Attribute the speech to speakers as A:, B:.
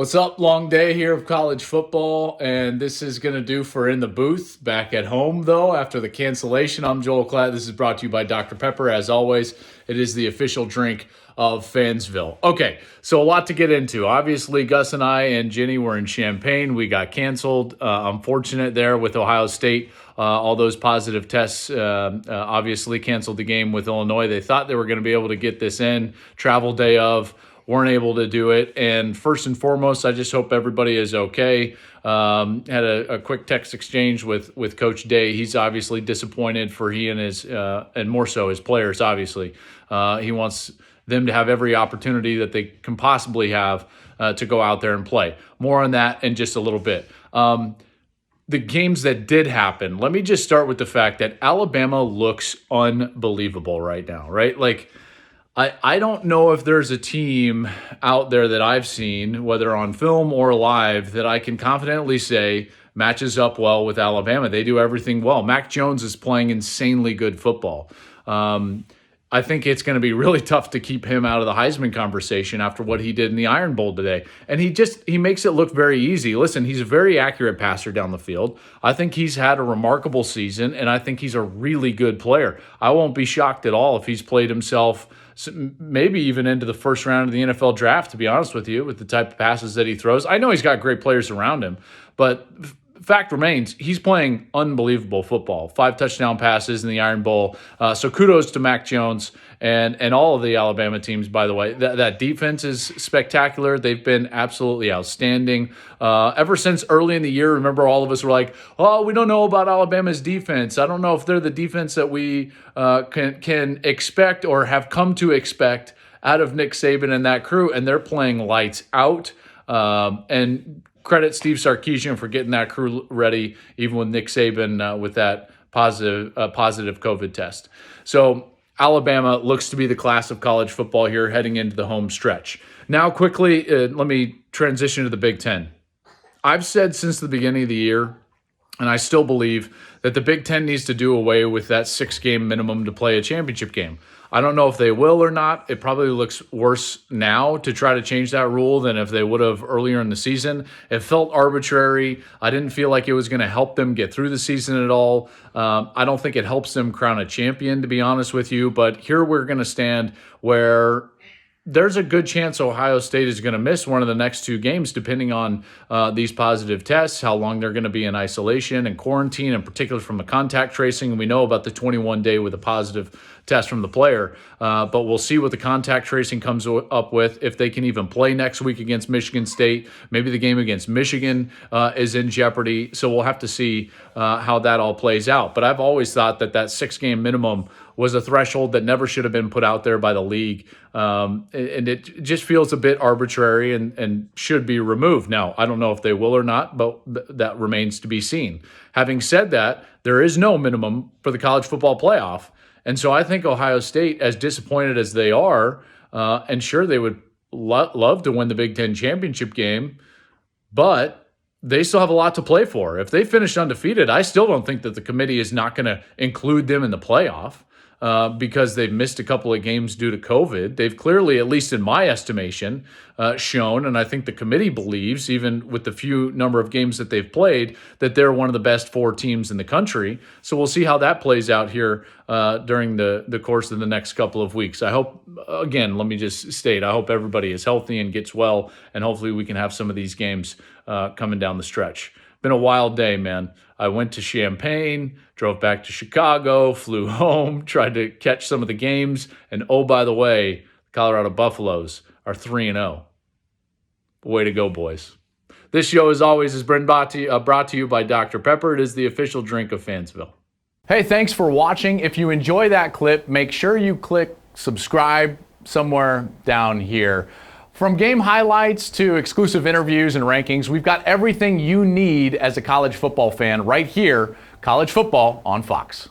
A: What's up? Long day here of college football, and this is going to do for In the Booth. Back at home, though, after the cancellation. I'm Joel Klatt. This is brought to you by Dr. Pepper. As always, it is the official drink of Fansville. Okay, so a lot to get into. Obviously, Gus and I and Jenny were in Champaign. We got canceled. Unfortunate there with Ohio State. All those positive tests obviously canceled the game with Illinois. They thought they were going to be able to get this in. Travel day of. Weren't able to do it. And first and foremost, I just hope everybody is okay. Had a quick text exchange with Coach Day. He's obviously disappointed for he and his, and more so his players, obviously. He wants them to have every opportunity that they can possibly have to go out there and play. More on that in just a little bit. The games that did happen, let me just start with the fact that Alabama looks unbelievable right now, right? Like, I don't know if there's a team out there that I've seen, whether on film or live, that I can confidently say matches up well with Alabama. They do everything well. Mac Jones is playing insanely good football. I think it's going to be really tough to keep him out of the Heisman conversation after what he did in the Iron Bowl today. And he makes it look very easy. Listen, he's a very accurate passer down the field. I think he's had a remarkable season, and I think he's a really good player. I won't be shocked at all if he's played himself maybe even into the first round of the NFL draft, to be honest with you, with the type of passes that he throws. I know he's got great players around him, but fact remains, he's playing unbelievable football. 5 touchdown passes in the Iron Bowl. So kudos to Mac Jones and all of the Alabama teams, by the way. That defense is spectacular. They've been absolutely outstanding. Ever since early in the year, remember all of us were like, oh, we don't know about Alabama's defense. I don't know if they're the defense that we can expect or have come to expect out of Nick Saban and that crew, and they're playing lights out. And credit Steve Sarkisian for getting that crew ready, even with Nick Saban with that positive COVID test. So Alabama looks to be the class of college football here heading into the home stretch. Now, quickly, let me transition to the Big Ten. I've said since the beginning of the year, and I still believe, that the Big Ten needs to do away with that 6-game minimum to play a championship game. I don't know if they will or not. It probably looks worse now to try to change that rule than if they would have earlier in the season. It felt arbitrary. I didn't feel like it was going to help them get through the season at all. I don't think it helps them crown a champion, to be honest with you. But here we're going to stand where there's a good chance Ohio State is going to miss one of the next 2 games, depending on these positive tests, how long they're going to be in isolation and quarantine, in particular from the contact tracing. And we know about the 21-day with a positive test from the player. But we'll see what the contact tracing comes up with, if they can even play next week against Michigan State. Maybe the game against Michigan is in jeopardy. So we'll have to see how that all plays out. But I've always thought that 6-game minimum was a threshold that never should have been put out there by the league. And it just feels a bit arbitrary and should be removed. Now, I don't know if they will or not, but that remains to be seen. Having said that, there is no minimum for the college football playoff. And so I think Ohio State, as disappointed as they are, and sure, they would love to win the Big Ten championship game, but they still have a lot to play for. If they finish undefeated, I still don't think that the committee is not going to include them in the playoff. Because they've missed a couple of games due to COVID. They've clearly, at least in my estimation, shown, and I think the committee believes, even with the few number of games that they've played, that they're one of the best 4 teams in the country. So we'll see how that plays out here during the course of the next couple of weeks. I hope, again, let me just state, I hope everybody is healthy and gets well, and hopefully we can have some of these games coming down the stretch. Been a wild day, man. I went to Champaign, drove back to Chicago, flew home, tried to catch some of the games. And oh, by the way, the Colorado Buffaloes are 3-0. Way to go, boys. This show, as always, has been brought to you by Dr. Pepper. It is the official drink of Fansville. Hey, thanks for watching. If you enjoy that clip, make sure you click subscribe somewhere down here. From game highlights to exclusive interviews and rankings, we've got everything you need as a college football fan right here, College Football on Fox.